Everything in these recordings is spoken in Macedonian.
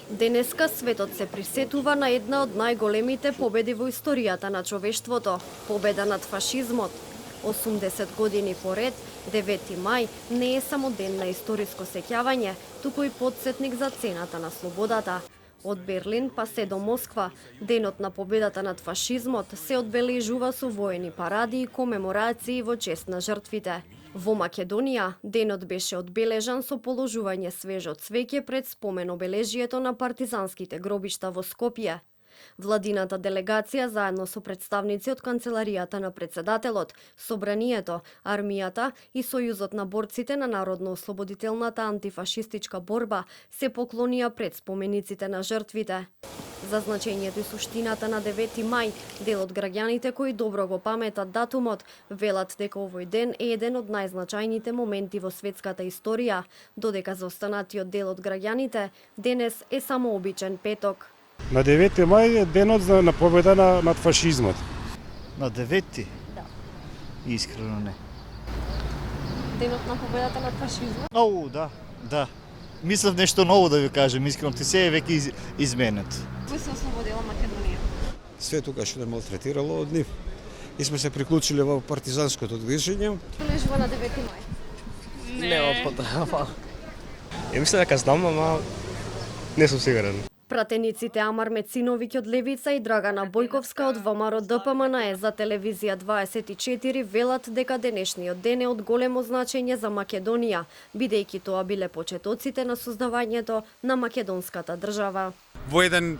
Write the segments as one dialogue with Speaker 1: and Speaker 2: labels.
Speaker 1: Денеска светот се присетува на една од најголемите победи во историјата на човештвото – победа над фашизмот. 80 години поред, 9 мај не е само ден на историско сеќавање, туку и потсетник за цената на слободата. Од Берлин па се до Москва, денот на победата над фашизмот се одбележува со воени паради и комеморации во чест на жртвите. Во Македонија, денот беше одбележан со положување свежо цвеќе пред спомен обележието на партизанските гробишта во Скопје. Владината делегација заедно со представници од канцеларијата на председателот, собранието, армијата и Сојузот на борците на народно-ослободителната антифашистичка борба се поклонија пред спомениците на жртвите. За значењето и суштината на 9 мај, дел од граѓаните кои добро го паметат датумот, велат дека овој ден е еден од најзначајните моменти во светската историја, додека за останатиот дел од граѓаните, денес е само обичен петок.
Speaker 2: На 9 мај е денот на победа над фашизмот.
Speaker 3: На 9? Да. Искрено не.
Speaker 1: Денот на победата над фашизмот?
Speaker 3: Оу, да. Мислев нешто ново да ви кажем, искрено ти се е веќе изменет.
Speaker 1: Кој се ослободила Македонија?
Speaker 4: Све тука што не малтретирало од нив. И сме се приклучиле во партизанското движење.
Speaker 1: Обележува на 9 мај?
Speaker 5: Не, потреба. Ја мислам дека знам, ама не сум сигурен.
Speaker 1: Пратениците Амар Мециновиќ од Левица и Драгана Бојковска од ВМРО ДПМН за телевизија 24 велат дека денешниот ден е од големо значење за Македонија, бидејќи тоа биле почетоците на создавањето на македонската држава.
Speaker 6: Во еден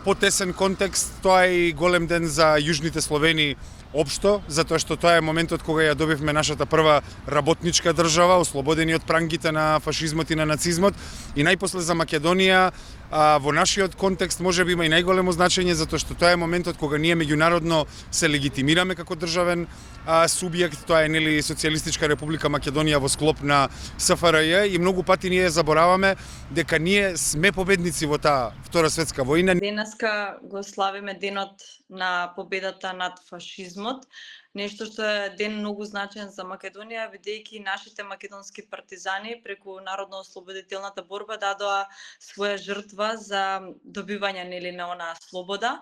Speaker 6: потесен контекст, тоа е и голем ден за јужните Словени општо, затоа што тоа е моментот кога ја добивме нашата прва работничка држава, ослободени од прангите на фашизмот и на нацизмот, и најпосле за Македонија во нашиот контекст можеби има и најголемо значење, затоа што тоа е моментот кога ние меѓународно се легитимираме како државен субјект, тоа е нели Социјалистичка република Македонија во склоп на СФРЈ, и многу пати ние забораваме дека ние сме победници во таа Втора светска војна.
Speaker 7: Денеска го славиме денот на победата над фашизмот, нешто што е ден многу значен за Македонија, бидејќи нашите македонски партизани преку народно-ослободителната борба дадоа своја жртва за добивање на онаа слобода.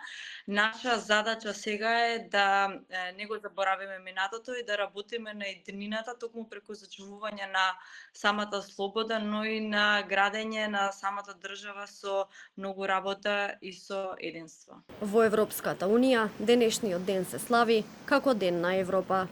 Speaker 7: Наша задача сега е да не го заборавиме минатото и да работиме на иднината токму преку зачувување на самата слобода, но и на градење на самата држава со многу работа и со единство.
Speaker 1: Во Европската Унија денешниот ден се слави како Ден на Европа.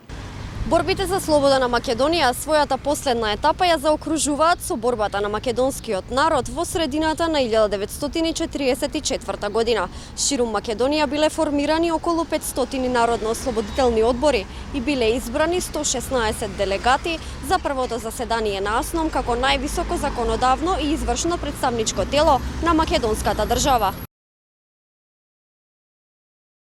Speaker 1: Борбите за слобода на Македонија својата последна етапа ја заокружуваат со борбата на македонскиот народ во средината на 1944 година. Ширум Македонија биле формирани околу 500 народно-ослободителни одбори и биле избрани 116 делегати за првото заседание на АСНОМ како највисоко законодавно и извршно представничко тело на македонската држава.